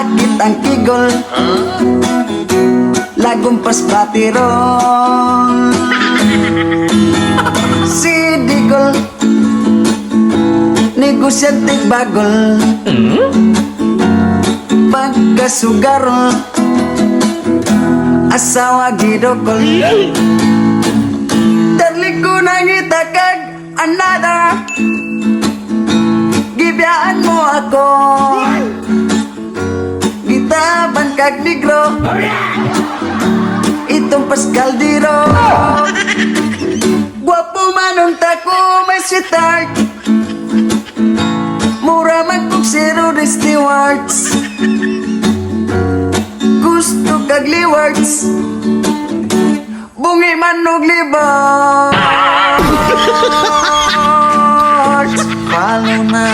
sakit ang kigol, lagumpas patirol. Si Digol, negosyanting bagol, pagkasugarol, asawa gidokol. Darling ko nang itakag another, gibiyaan mo ako, gitabang kag negro, itong Pascal Diro. Gwapo manong tako may sweetheart, mura magkong si Rudy Stewarts, gusto kag liwards, bungi manog libot. Follow na